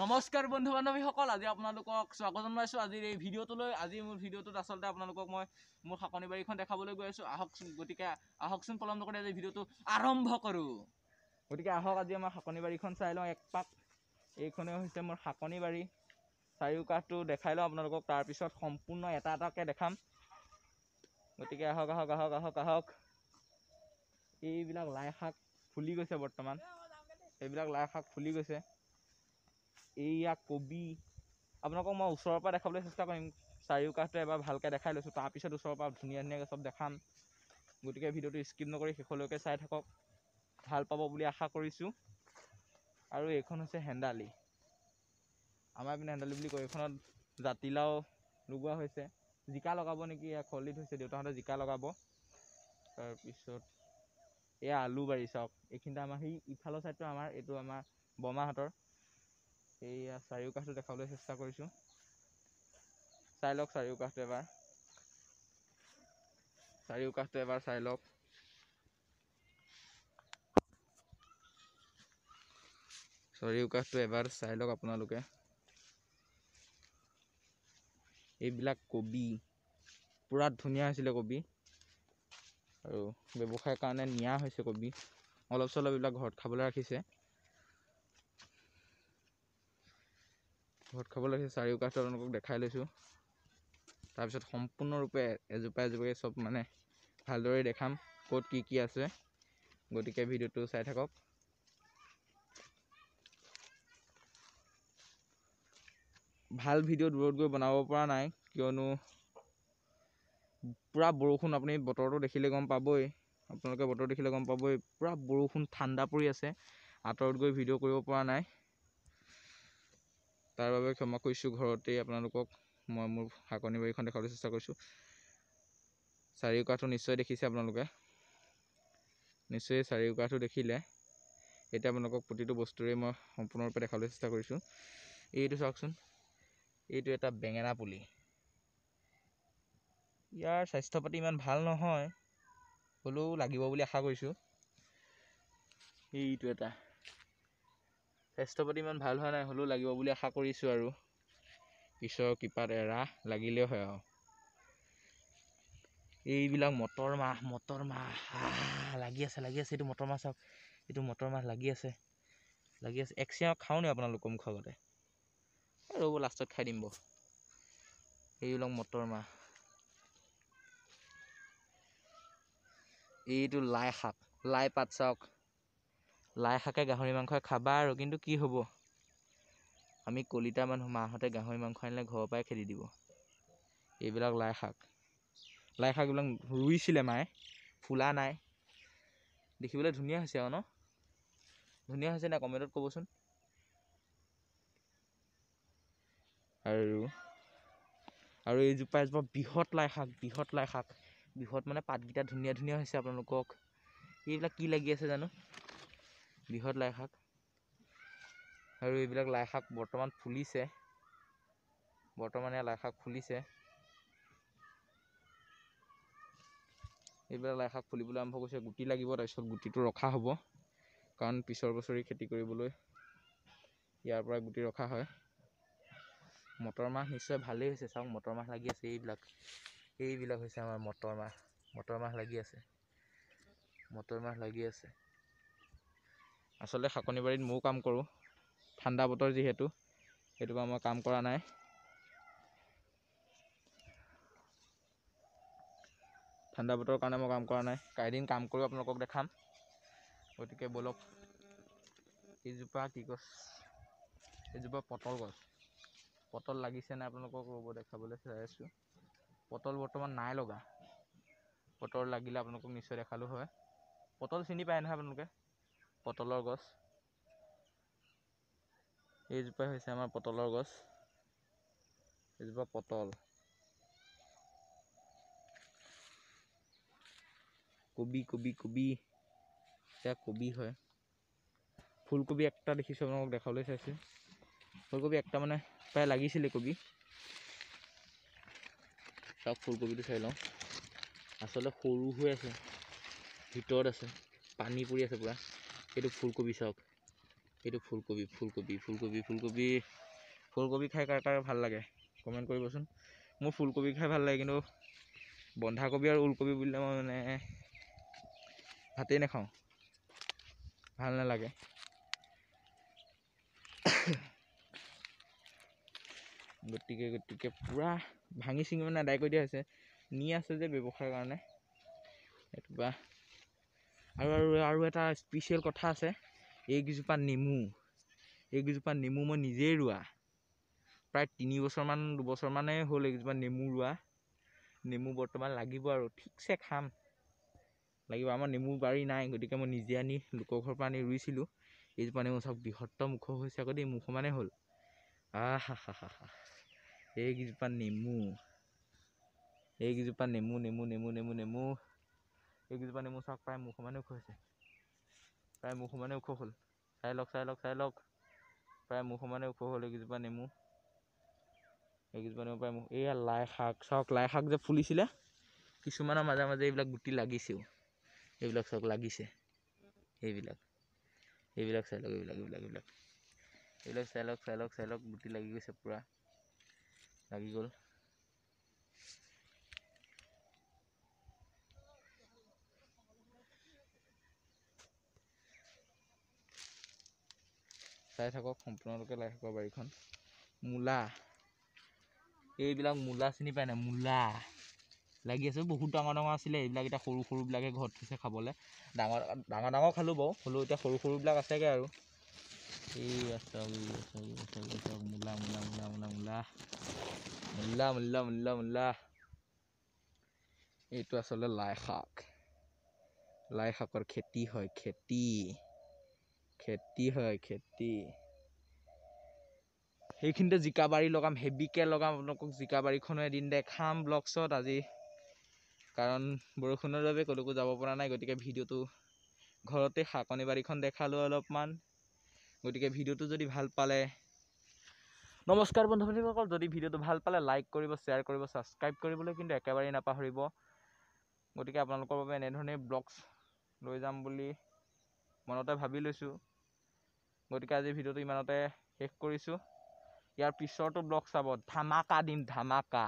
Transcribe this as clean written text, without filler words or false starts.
নমস্কাৰ বন্ধু বান্ধৱীসকল, আজি আপোনালোকক স্বাগত জনাইছোঁ আজিৰ এই ভিডিঅ'টোলৈ। আজি মোৰ ভিডিঅ'টোত আচলতে আপোনালোকক মই মোৰ শাকনি বাৰীখন দেখাবলৈ গৈ আছোঁ। গতিকে আহকচোন পলম নকৰি আজি ভিডিঅ'টো আৰম্ভ কৰোঁ। গতিকে আহক আজি আমাৰ শাকনি বাৰীখন চাই লওঁ এক পাক। এইখনেই হৈছে মোৰ শাকনি বাৰী। চাৰিওকাষটো দেখাই লওঁ আপোনালোকক, তাৰপিছত সম্পূৰ্ণ এটা এটাকৈ দেখাম। গতিকে আহক আহক আহক আহক আহক। এইবিলাক লাই শাক ফুলি গৈছে বৰ্তমান, এইবিলাক লাই শাক ফুলি গৈছে। এইয়া কবি, আপোনালোকক মই ওচৰৰ পৰা দেখাবলৈ চেষ্টা কৰিম। চাৰিওকাষটো এবাৰ ভালকৈ দেখাই লৈছোঁ, তাৰপিছত ওচৰৰ পৰা ধুনীয়া ধুনীয়াকৈ চব দেখাম। গতিকে ভিডিঅ'টো স্কিপ নকৰি শেষলৈকে চাই থাকক, ভাল পাব বুলি আশা কৰিছোঁ। আৰু এইখন হৈছে হেন্দালি, আমাৰ পিনে হেন্দালি বুলি কয়। এইখনত জাতিলাও লগোৱা হৈছে, জিকা লগাব নেকি, এয়া খলিত হৈছে, দেউতাহঁতে জিকা লগাব। তাৰপিছত এয়া আলু বাৰী চাওক, এইখিনিতে আমাৰ সেই ইফালৰ ছাইডটো আমাৰ, এইটো আমাৰ বৰমাহঁতৰ। এইয়া চাৰিওকাষটো দেখাবলৈ চেষ্টা কৰিছোঁ, চাই লওক চাৰিওকাষটো এবাৰ, চাৰিওকাষটো এবাৰ চাই লওক। চাৰিওকাষটো এবাৰ চাই লওক আপোনালোকে। এইবিলাক কবি পূৰা ধুনীয়া হৈছিলে কবি, আৰু ব্যৱসায়ৰ কাৰণে নিয়া হৈছে কবি। অলপ চলপ এইবিলাক ঘৰত খাবলৈ ৰাখিছে, ঘৰত খাবলৈ ৰাখিছে। চাৰিওকাষটো আপোনালোকক দেখাই লৈছোঁ, তাৰপিছত সম্পূৰ্ণৰূপে এজোপা এজোপাকৈ চব মানে ভালদৰে দেখাম ক'ত কি কি আছে। গতিকে ভিডিঅ'টো চাই থাকক। ভাল ভিডিঅ' দূৰত গৈ বনাব পৰা নাই, কিয়নো পূৰা বৰষুণ। আপুনি বতৰটো দেখিলে গম পাবই, আপোনালোকে বতৰ দেখিলে গম পাবই, পূৰা বৰষুণ, ঠাণ্ডা পৰি আছে। আঁতৰত গৈ ভিডিঅ' কৰিব পৰা নাই, তাৰ বাবে ক্ষমা কৰিছোঁ। ঘৰতেই আপোনালোকক মই মোৰ শাকনি বাৰীখন দেখাবলৈ চেষ্টা কৰিছোঁ। চাৰিওকাষটো নিশ্চয় দেখিছে আপোনালোকে, নিশ্চয় চাৰিওকাষটো দেখিলে। এতিয়া আপোনালোকক প্ৰতিটো বস্তুৰে মই সম্পূৰ্ণৰূপে দেখাবলৈ চেষ্টা কৰিছোঁ। এইটো চাওকচোন, এইটো এটা বেঙেনা পুলি। ইয়াৰ স্বাস্থ্য পাতি ইমান ভাল নহয়, হ'লেও লাগিব বুলি আশা কৰিছোঁ। এইটো এটা স্বাস্থ্য পাতি ইমান ভাল হোৱা নাই, হ'লেও লাগিব বুলি আশা কৰিছোঁ। আৰু ঈশ্বৰৰ কৃপাত এৰা লাগিলেও হয় আৰু। এইবিলাক মটৰ মাহ, মটৰ মাহ লাগি আছে, লাগি আছে। এইটো মটৰ মাহ চাওক, এইটো মটৰ মাহ লাগি আছে, লাগি আছে। এক চিঞৰ খাওঁ নি আপোনালোকৰ মুখৰ আগতে? ৰ'ব, লাষ্টত খাই দিম বাৰু। এইবিলাক মটৰ মাহ। এইটো লাই শাক, লাই পাত চাওক, লাই শাকে গাহৰি মাংসই খাবা আৰু। কিন্তু কি হ'ব, আমি কলিতা মানুহ, মাহঁতে গাহৰি মাংস আনিলে ঘৰৰ পৰাই খেদি দিব। এইবিলাক লাই শাক, লাই শাক এইবিলাক ৰুইছিলে মায়ে, ফুলা নাই। দেখিবলৈ ধুনীয়া হৈছে আৰু ন? ধুনীয়া হৈছে নাই কমেণ্টত ক'বচোন। আৰু এইজোপা বৃহৎ লাই শাক, বৃহৎ লাই শাক, বৃহৎ মানে পাতকেইটা ধুনীয়া ধুনীয়া হৈছে। আপোনালোকক এইবিলাক কি লাগি আছে জানো, বৃহৎ লাই শাক। আৰু এইবিলাক লাই শাক বৰ্তমান ফুলিছে, বৰ্তমান লাই শাক ফুলিছে। এইবিলাক লাই শাক ফুলিবলৈ আৰম্ভ কৰিছে, গুটি লাগিব, তাৰপিছত গুটিটো ৰখা হ'ব। কাৰণ পিছৰ বছৰি খেতি কৰিবলৈ ইয়াৰ পৰা গুটি ৰখা হয়। মটৰ মাহ নিশ্চয় ভালেই হৈছে, চাওক মটৰ মাহ লাগি আছে। এইবিলাক হৈছে আমাৰ মটৰ মাহ, মটৰ মাহ লাগি আছে, মটৰ মাহ লাগি আছে। আচলতে শাকনি বাৰীত ময়ো কাম কৰোঁ, ঠাণ্ডা বতৰ যিহেতু, সেইটো পৰা মই কাম কৰা নাই। ঠাণ্ডা বতৰৰ কাৰণে মই কাম কৰা নাই, এদিন কাম কৰি আপোনালোকক দেখাম। গতিকে ব'লক। এইজোপা কি গছ? এইজোপা পটল গছ। পটল লাগিছে নাই আপোনালোকক ৰ'ব দেখাবলৈ চাই আছোঁ। পটল বৰ্তমান নাই লগা, পটল লাগিলে আপোনালোকক নিশ্চয় দেখালোঁ হয়। পটল চিনি পায় নহয় আপোনালোকে, পটলৰ গছ। এইজোপাই হৈছে আমাৰ পটলৰ গছ, এইজোপা পটল। কবি, কবি, কবি, এয়া কবি হয়। ফুলকবি একটা দেখিছোঁ, আপোনালোকক দেখাবলৈ চাইছোঁ। ফুলকবি একটা মানে প্ৰায় লাগিছিলে কবি। চাওক ফুলকবিটো চাই লওঁ, আচলতে সৰু হৈ আছে, ভিতৰত আছে, পানী পৰি আছে পূৰা। এইটো ফুলকবি চাওক, এইটো ফুলকবি ফুলকবি ফুলকবি ফুলকবি ফুলকবি খাই কাৰ কাৰ ভাল লাগে কমেণ্ট কৰিবচোন। মোৰ ফুলকবি খাই ভাল লাগে, কিন্তু বন্ধাকবি আৰু ওলকবি বুলিলে মই মানে ভাতেই নাখাওঁ, ভাল নালাগে। গতিকে পূৰা ভাঙি চিঙি মানে আদায় কৰি দিয়া হৈছে, নি আছে যে ব্যৱসায়ৰ কাৰণে। এইটো আৰু এটা স্পেচিয়েল কথা আছে, এইকেইজোপা নেমু মই নিজেই ৰোৱা। প্ৰায় 3 বছৰমান 2 বছৰমানেই হ'ল এইকেইজোপা নেমু ৰোৱা। নেমু বৰ্তমান লাগিব আৰু ঠিকছে খাম লাগিব। আমাৰ নেমু বাৰী নাই, গতিকে মই নিজে আনি লোকৰ ঘৰৰ পৰা আনি ৰুইছিলোঁ। এইজোপা নেমু চাওক বৃহত্তম মুখ হৈছে আকৌ দেই, মুখ সমানেই হ'ল। এইকেইজোপা নেমু এইকেইজোপা নেমু চাওক প্ৰায় মুখ সমানে ওখ হৈছে, প্ৰায় মুখ সমানে ওখ হ'ল। চাই লওক প্ৰায় মুখ সমানে ওখ হ'ল এইকেইজোপা নেমু প্ৰায় মুখ। এইয়া লাই শাক চাওক, লাই শাক যে ফুলিছিলে, কিছুমানৰ মাজে মাজে এইবিলাক গুটি লাগিছেও। এইবিলাক চাওক লাগিছে, এইবিলাক চাই লওক, এইবিলাক চাই লওক গুটি লাগি গৈছে, পূৰা লাগি গ'ল। চাই থাকক সম্পূৰ্ণৰূপে লাই শাকৰ বাৰীখন। মূলা, এইবিলাক মূলা চিনি পাই নাই? মূলা লাগি আছে, বহুত ডাঙৰ আছিলে। এইবিলাক এতিয়া সৰুবিলাকে ঘৰত থৈছে খাবলৈ। ডাঙৰ খালোঁ বাৰু, হ'লেও এতিয়া সৰুবিলাক আছেগৈ আৰু। এই চাওক মূলা এইটো আচলতে লাই শাকৰ খেতি হয়, খেতি হয়। সেইখিনিতে জিকা বাৰী লগাম, হেভিকৈ লগাম। আপোনালোকক জিকা বাৰীখনো এদিন দেখাম ব্লগছত আজি, কাৰণ বৰষুণৰ বাবে ক'লৈকো যাব পৰা নাই। গতিকে ভিডিঅ'টো ঘৰতে শাকনি বাৰীখন দেখালোঁ অলপমান। গতিকে ভিডিঅ'টো যদি ভাল পালে, নমস্কাৰ বন্ধু বান্ধৱীসকল, যদি ভিডিঅ'টো ভাল পালে লাইক কৰিব, শ্বেয়াৰ কৰিব, ছাবস্ক্ৰাইব কৰিবলৈ কিন্তু একেবাৰেই নাপাহৰিব। গতিকে আপোনালোকৰ বাবে এনেধৰণেই ব্লগছ লৈ যাম বুলি মনতে ভাবি লৈছোঁ। গতিকে আজি ভিডিঅ'টো ইমানতে শেষ কৰিছোঁ। ইয়াৰ পিছৰটো ব্লগ চাব, ধামাকা দিম, ধামাকা।